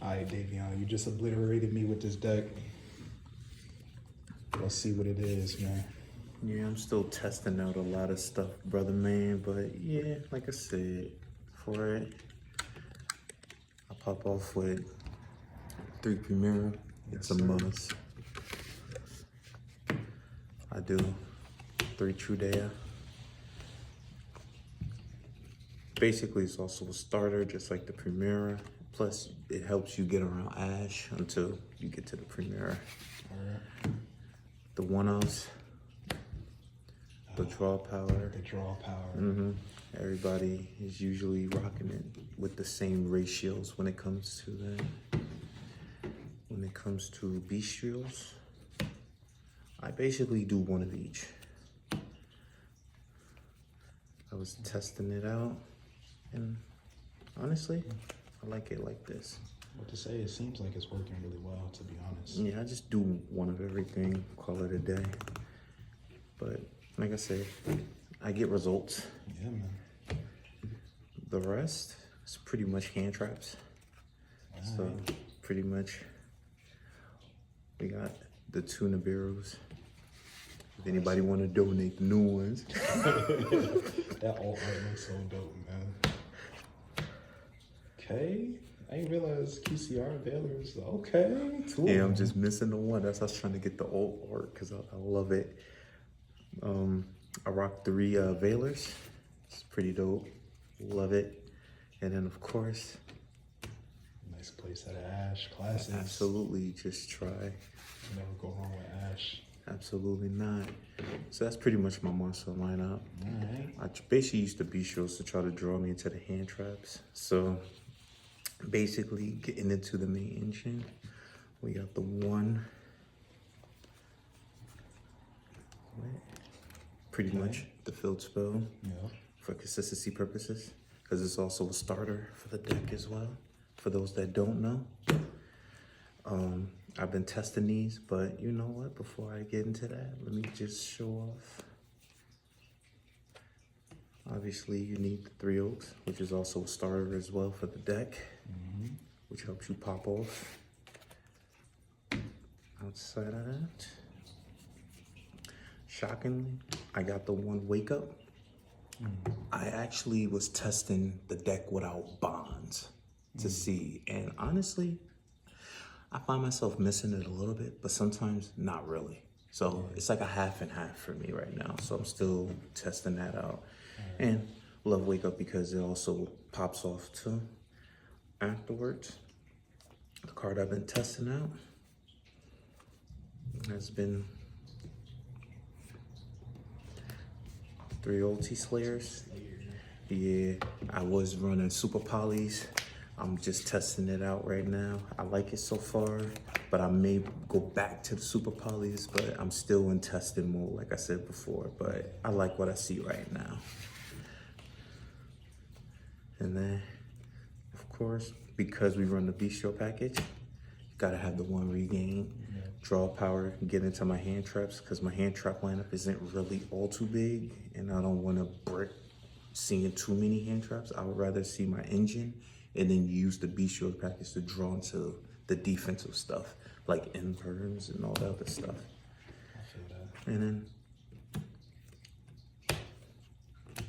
Alright, Davion, you just obliterated me with this deck. Let's see what it is, man. Yeah, I'm still testing out a lot of stuff, brother man. But yeah, like I said, for it, I pop off with 3 Premier. It's a must. I do 3 True Daya. Basically, it's also a starter, just like the Primera. Plus, it helps you get around Ash until you get to the Primera. The one-offs, the draw power. The draw power. Everybody is usually rocking it with the same ratios when it comes to that. When it comes to Bystials, I basically do one of each. I was testing it out, and honestly, I like it like this. What to say, it seems like it's working really well, to be honest. Yeah, I just do one of everything, call it a day. But like I said, I get results. Yeah, man. The rest is pretty much hand traps. So pretty much we got the two Nibiru's. If anybody want to donate the new ones. That alt art looks so dope, man. Okay. I didn't realize QCR Veilers. Okay. Cool. Yeah, I'm just missing the one. That's why I was trying to get the old art because I love it. I rock 3 Veilers. It's pretty dope. Love it. And then of course, nice place at Ash. Classics. Absolutely, just try. Never go wrong with Ash. Absolutely not. So that's pretty much my monster lineup. Alright. I basically used the Bystials to try to draw me into the hand traps. So basically getting into the main engine, we got the one. Pretty much the field spell for consistency purposes, because it's also a starter for the deck as well. For those that don't know, I've been testing these, but you know what? Before I get into that, let me just show off. Obviously, you need the 3 Oaks, which is also a starter as well for the deck, which helps you pop off. Outside of that, shockingly, I got the one Wake Up. I actually was testing the deck without bonds to see, and honestly, I find myself missing it a little bit, but sometimes not really. So it's like a half and half for me right now. So I'm still testing that out. And love Wake Up because it also pops off too. Afterwards, the card I've been testing out has been 3 OT Slayers. Yeah, I was running Super Polys. I'm just testing it out right now. I like it so far, but I may go back to the Super Polys, but I'm still in testing mode, like I said before, but I like what I see right now. And then, of course, because we run the Bystial package, gotta have the one Regain, draw power, get into my hand traps, because my hand trap lineup isn't really all too big, and I don't wanna brick seeing too many hand traps. I would rather see my engine and then use the Bystial package to draw into the defensive stuff, like imperms and all that other stuff. I feel that. And then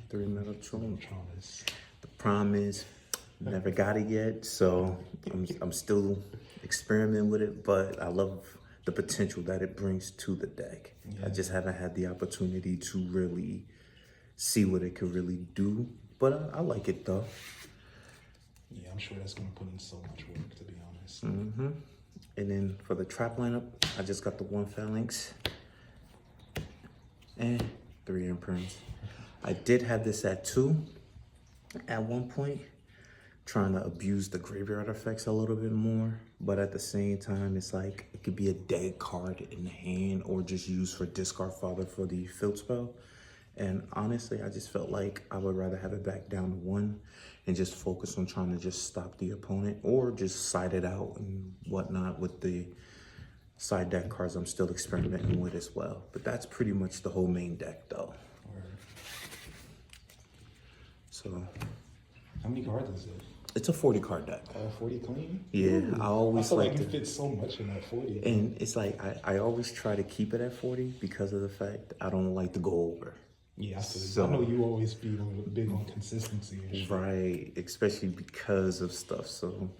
3 Metatron. The Promise, never got it yet, so I'm still experimenting with it, but I love the potential that it brings to the deck. I just haven't had the opportunity to really see what it could really do, but I like it though. Yeah, I'm sure that's gonna put in so much work, to be honest. And then for the trap lineup, I just got the 1 Phalanx and 3 Imperms. I did have this at 2 at one point, trying to abuse the graveyard effects a little bit more, but at the same time, it's like it could be a dead card in the hand or just used for discard fodder for the field spell. And honestly, I just felt like I would rather have it back down to 1 and just focus on trying to just stop the opponent or just side it out and whatnot with the side deck cards I'm still experimenting with as well. But that's pretty much the whole main deck though. So. How many cards is it? It's a 40 card deck. 40 clean? Yeah, Ooh. I always I feel like like you to, fit so much in that 40. and it's like I always try to keep it at 40 because of the fact I don't like to go over. Yeah, I feel So- I know you always be big on consistency and shit. Right, especially because of stuff. So,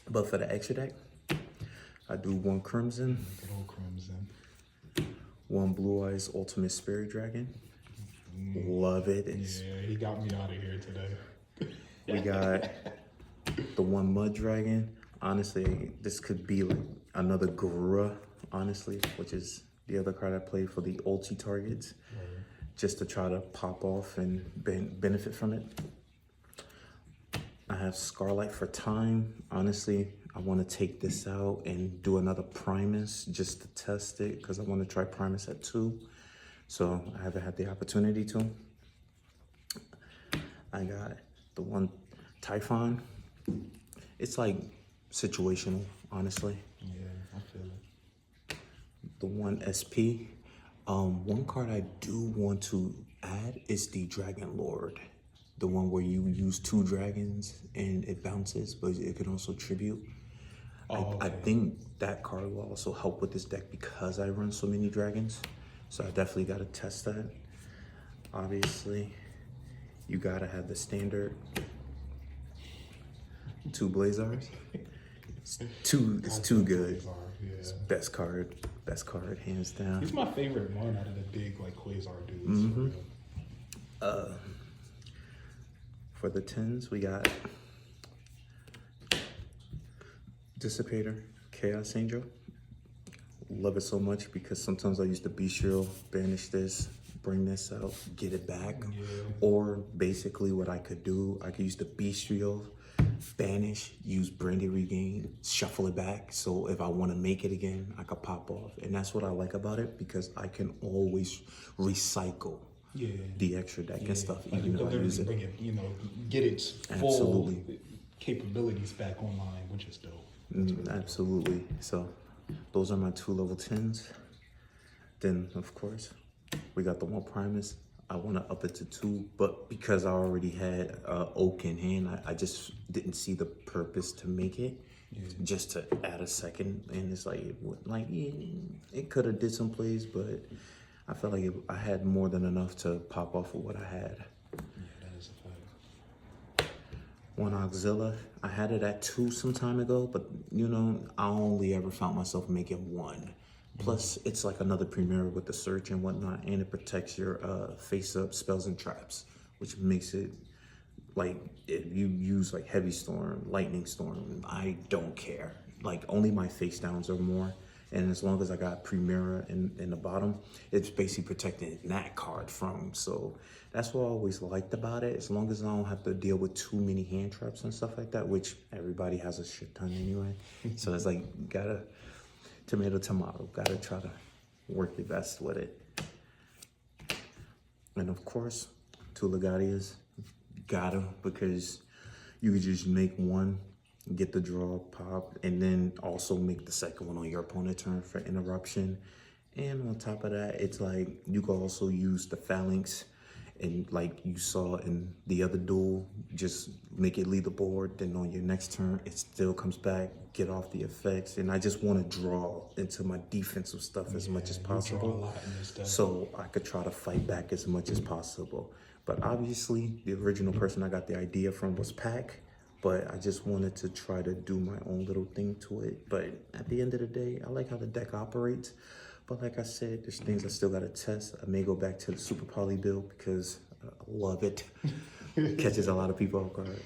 but for the extra deck, I do one Crimson, Good old Crimson. one Blue Eyes Ultimate Spirit Dragon. Love it. It's, Yeah, he got me out of here today. we got the one Mud Dragon. Honestly, this could be like another Garura, honestly, which is the other card I play for the ulti targets, just to try to pop off and benefit from it. I have Scarlight for Time. Honestly, I want to take this out and do another Primus just to test it because I want to try Primus at 2. So I haven't had the opportunity to. I got the one Typhon. It's like situational, honestly. Yeah, I feel it. The one SP. One card I do want to add is the Dragon Lord. The one where you use 2 dragons and it bounces, but it can also tribute. I think that card will also help with this deck because I run so many dragons. So I definitely got to test that. Obviously, you got to have the standard 2 Blazars. It's too good. Yeah. It's best card, hands down. He's my favorite one out of the big like Quasar dudes. For the 10s, we got Dissipator, Chaos Angel. Love it so much because sometimes I use the Bystial, banish this, bring this out, get it back. Yeah. Or basically what I could do, I could use the Bystial, banish, use Brandy Regain, shuffle it back. So if I want to make it again, I could pop off. And that's what I like about it because I can always recycle the extra deck and stuff, Like even you though I can use literally it. bring it, get its full capabilities back online, which is dope. Absolutely. So those are my 2 level 10s. Then of course we got the one Primus. I want to up it to 2, but because I already had Oak in hand, I just didn't see the purpose to make it. Just to add a second, and it's like it could have did some plays, but I felt like I had more than enough to pop off of what I had. Yeah, that is a fact. One Auxilla, I had it at 2 some time ago, but you know, I only ever found myself making 1. Plus, it's like another Premier with the search and whatnot, and it protects your face-up spells and traps, which makes it like if you use like Heavy Storm, Lightning Storm, I don't care. Like only my face downs are more, and as long as I got Primera in the bottom, it's basically protecting that card from. So that's what I always liked about it. As long as I don't have to deal with too many hand traps and stuff like that, which everybody has a shit ton anyway. So it's like gotta tomato, gotta try to work your best with it. And of course, 2 Legatias, gotta, because you could just make 1, get the draw pop, and then also make the second one on your opponent's turn for interruption. And on top of that, it's like you can also use the Phalanx, and like you saw in the other duel, just make it lead the board, then on your next turn, it still comes back, get off the effects, and I just want to draw into my defensive stuff as much as possible. You draw a lot in this deck. So I could try to fight back as much as possible. But obviously, the original person I got the idea from was Pac, but I just wanted to try to do my own little thing to it. But at the end of the day, I like how the deck operates. But like I said, there's things I still got to test. I may go back to the Super Poly build because I love it. Catches a lot of people off guard.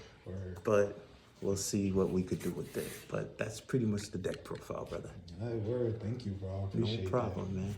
But we'll see what we could do with it. But that's pretty much the deck profile, brother. Word, thank you, bro. I appreciate No problem, man.